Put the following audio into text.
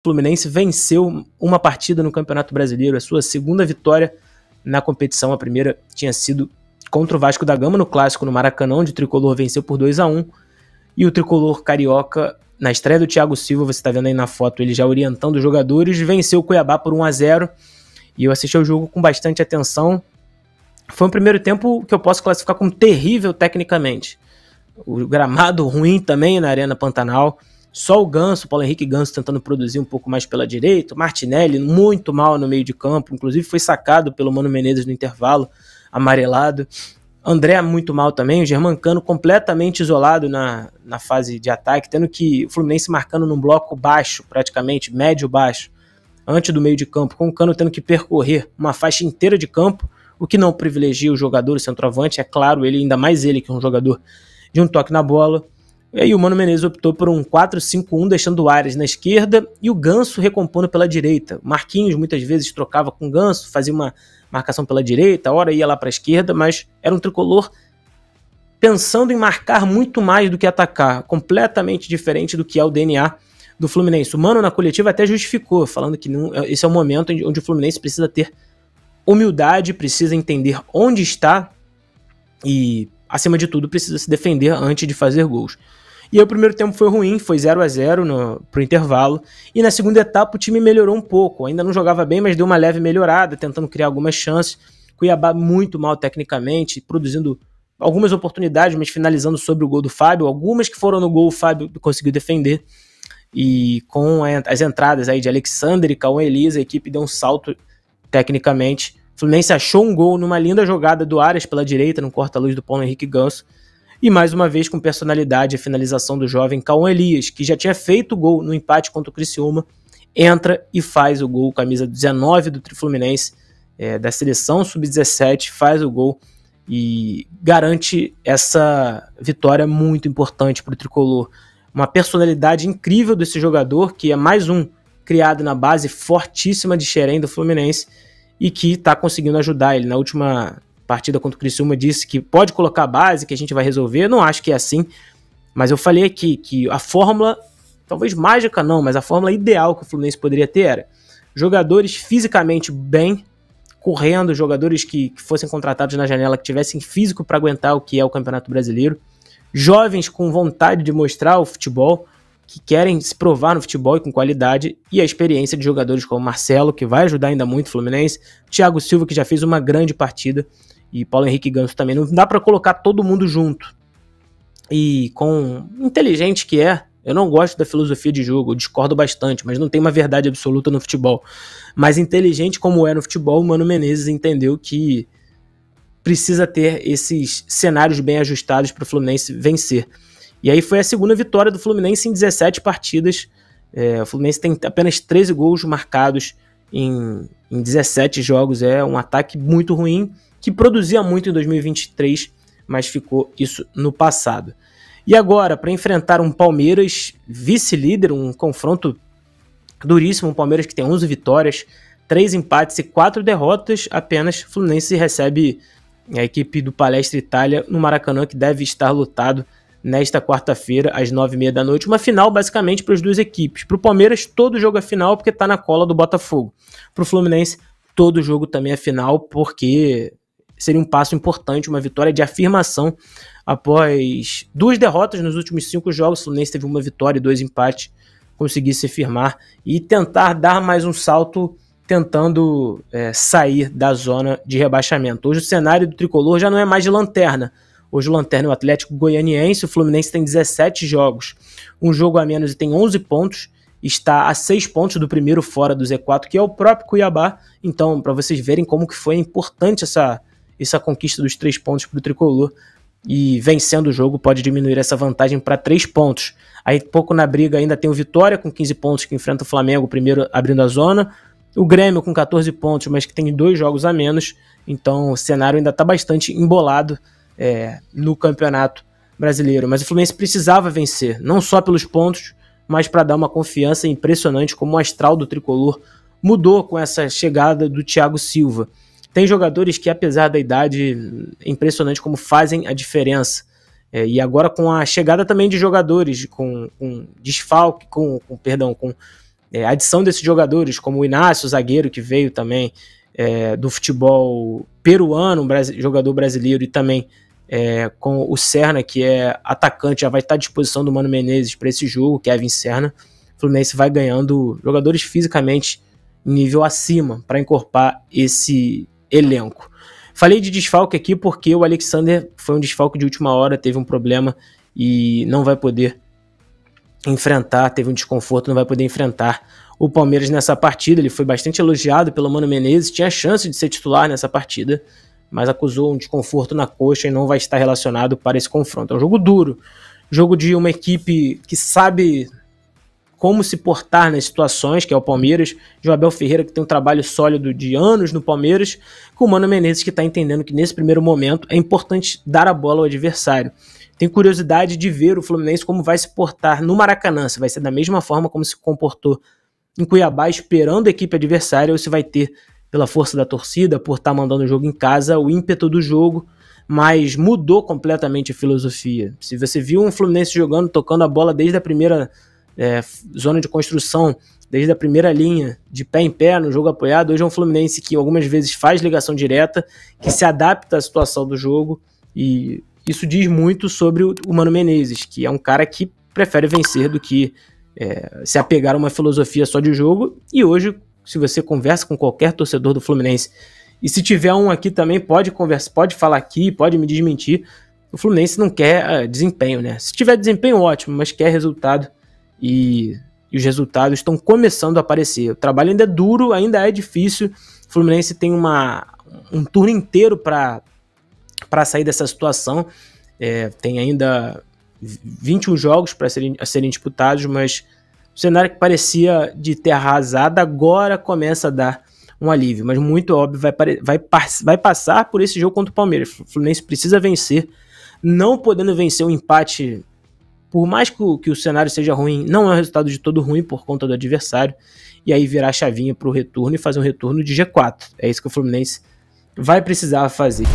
Fluminense venceu uma partida no Campeonato Brasileiro, a sua segunda vitória na competição. A primeira tinha sido contra o Vasco da Gama no clássico no Maracanã, onde o Tricolor venceu por 2-1, e o Tricolor carioca, na estreia do Thiago Silva, você está vendo aí na foto ele já orientando os jogadores, venceu o Cuiabá por 1-0, e eu assisti ao jogo com bastante atenção. Foi um primeiro tempo que eu posso classificar como terrível tecnicamente. O gramado ruim também na Arena Pantanal. Só o Ganso, Paulo Henrique Ganso, tentando produzir um pouco mais pela direita. O Martinelli muito mal no meio de campo. Inclusive foi sacado pelo Mano Menezes no intervalo, amarelado. André muito mal também. O Germancano completamente isolado na fase de ataque, tendo que o Fluminense marcando num bloco baixo, praticamente, médio-baixo, antes do meio de campo, com o Cano tendo que percorrer uma faixa inteira de campo, o que não privilegia o jogador, o centroavante, é claro, ele, ainda mais ele que é um jogador de um toque na bola. E aí o Mano Menezes optou por um 4-5-1, deixando o Ares na esquerda e o Ganso recompondo pela direita. Marquinhos muitas vezes trocava com o Ganso, fazia uma marcação pela direita, a hora ia lá para a esquerda, mas era um Tricolor pensando em marcar muito mais do que atacar, completamente diferente do que é o DNA do Fluminense. O Mano na coletiva até justificou, falando que esse é o momento onde o Fluminense precisa ter humildade, precisa entender onde está e, acima de tudo, precisa se defender antes de fazer gols. E aí o primeiro tempo foi ruim, foi 0-0 pro intervalo, e na segunda etapa o time melhorou um pouco, ainda não jogava bem, mas deu uma leve melhorada, tentando criar algumas chances. Cuiabá muito mal tecnicamente, produzindo algumas oportunidades, mas finalizando sobre o gol do Fábio, algumas que foram no gol o Fábio conseguiu defender, e com as entradas aí de Alexander e Cauã Elisa, a equipe deu um salto tecnicamente. O Fluminense achou um gol numa linda jogada do Ares pela direita, no corta-luz do Paulo Henrique Ganso, e mais uma vez com personalidade a finalização do jovem Cauã Elias, que já tinha feito o gol no empate contra o Criciúma, entra e faz o gol, camisa 19 do Fluminense, da seleção sub-17, faz o gol e garante essa vitória muito importante para o Tricolor. Uma personalidade incrível desse jogador, que é mais um criado na base fortíssima de Xerém do Fluminense e que está conseguindo ajudar ele. Na última partida contra o Criciúma disse que pode colocar a base, que a gente vai resolver. Não acho que é assim, mas eu falei aqui que a fórmula, talvez mágica não, mas a fórmula ideal que o Fluminense poderia ter era jogadores fisicamente bem, correndo, jogadores que fossem contratados na janela, que tivessem físico para aguentar o que é o Campeonato Brasileiro, jovens com vontade de mostrar o futebol, que querem se provar no futebol e com qualidade, e a experiência de jogadores como Marcelo, que vai ajudar ainda muito o Fluminense, Thiago Silva, que já fez uma grande partida, e Paulo Henrique Ganso também. Não dá para colocar todo mundo junto. E com inteligente que é, eu não gosto da filosofia de jogo, eu discordo bastante, mas não tem uma verdade absoluta no futebol. Mas inteligente como é no futebol, o Mano Menezes entendeu que precisa ter esses cenários bem ajustados para o Fluminense vencer. E aí foi a segunda vitória do Fluminense em 17 partidas. O Fluminense tem apenas 13 gols marcados em 17 jogos. É um ataque muito ruim, que produzia muito em 2023, mas ficou isso no passado. E agora, para enfrentar um Palmeiras vice-líder, um confronto duríssimo, um Palmeiras que tem 11 vitórias, 3 empates e 4 derrotas apenas, o Fluminense recebe a equipe do Palestra Itália no Maracanã, que deve estar lotado nesta quarta-feira, às 9h30 da noite. Uma final basicamente para as duas equipes. Para o Palmeiras, todo jogo é final porque está na cola do Botafogo. Para o Fluminense, todo jogo também é final porque seria um passo importante, uma vitória de afirmação após 2 derrotas nos últimos 5 jogos. O Fluminense teve uma vitória e 2 empates, conseguir se firmar e tentar dar mais um salto, tentando sair da zona de rebaixamento. Hoje o cenário do Tricolor já não é mais de lanterna. Hoje o lanterna é o Atlético Goianiense. O Fluminense tem 17 jogos, um jogo a menos e tem 11 pontos. Está a 6 pontos do primeiro fora do Z4, que é o próprio Cuiabá. Então, para vocês verem como que foi importante essa conquista dos 3 pontos para o Tricolor, e vencendo o jogo pode diminuir essa vantagem para 3 pontos. Aí pouco na briga ainda tem o Vitória com 15 pontos, que enfrenta o Flamengo, primeiro abrindo a zona, o Grêmio com 14 pontos, mas que tem 2 jogos a menos. Então o cenário ainda está bastante embolado no Campeonato Brasileiro, mas o Fluminense precisava vencer, não só pelos pontos, mas para dar uma confiança impressionante, como o astral do Tricolor mudou com essa chegada do Thiago Silva. Tem jogadores que, apesar da idade, é impressionante como fazem a diferença. E agora com a chegada também de jogadores com desfalque, com A adição desses jogadores, como o Inácio, o zagueiro que veio também do futebol peruano, jogador brasileiro, e também com o Serna, que é atacante, já vai estar à disposição do Mano Menezes para esse jogo, Kevin Serna. O Fluminense vai ganhando jogadores fisicamente em nível acima para encorpar esse elenco. Falei de desfalque aqui porque o Alexander foi um desfalque de última hora, teve um problema e não vai poder enfrentar, teve um desconforto, não vai poder enfrentar o Palmeiras nessa partida. Ele foi bastante elogiado pelo Mano Menezes, tinha chance de ser titular nessa partida, mas acusou um desconforto na coxa e não vai estar relacionado para esse confronto. É um jogo duro, jogo de uma equipe que sabe como se portar nas situações, que é o Palmeiras, de Abel Ferreira, que tem um trabalho sólido de anos no Palmeiras, com o Mano Menezes, que está entendendo que nesse primeiro momento é importante dar a bola ao adversário. Tenho curiosidade de ver o Fluminense como vai se portar no Maracanã, se vai ser da mesma forma como se comportou em Cuiabá, esperando a equipe adversária, ou se vai ter, pela força da torcida, por estar mandando o jogo em casa, o ímpeto do jogo, mas mudou completamente a filosofia. Se você viu um Fluminense jogando, tocando a bola desde a primeira zona de construção, desde a primeira linha, de pé em pé, no jogo apoiado, hoje é um Fluminense que algumas vezes faz ligação direta, que se adapta à situação do jogo, e isso diz muito sobre o Mano Menezes, que é um cara que prefere vencer do que se apegar a uma filosofia só de jogo. E hoje, se você conversa com qualquer torcedor do Fluminense, e se tiver um aqui também, pode conversar, pode falar aqui, pode me desmentir, o Fluminense não quer desempenho, né? Se tiver desempenho, ótimo, mas quer resultado, e os resultados estão começando a aparecer. O trabalho ainda é duro, ainda é difícil. O Fluminense tem um turno inteiro para sair dessa situação. Tem ainda 21 jogos para serem disputados, mas o cenário que parecia de terra arrasada agora começa a dar um alívio, mas muito óbvio, vai passar por esse jogo contra o Palmeiras. O Fluminense precisa vencer, não podendo vencer um empate, por mais que o cenário seja ruim, não é um resultado de todo ruim por conta do adversário, e aí virar a chavinha para o retorno e fazer um retorno de G4. É isso que o Fluminense vai precisar fazer.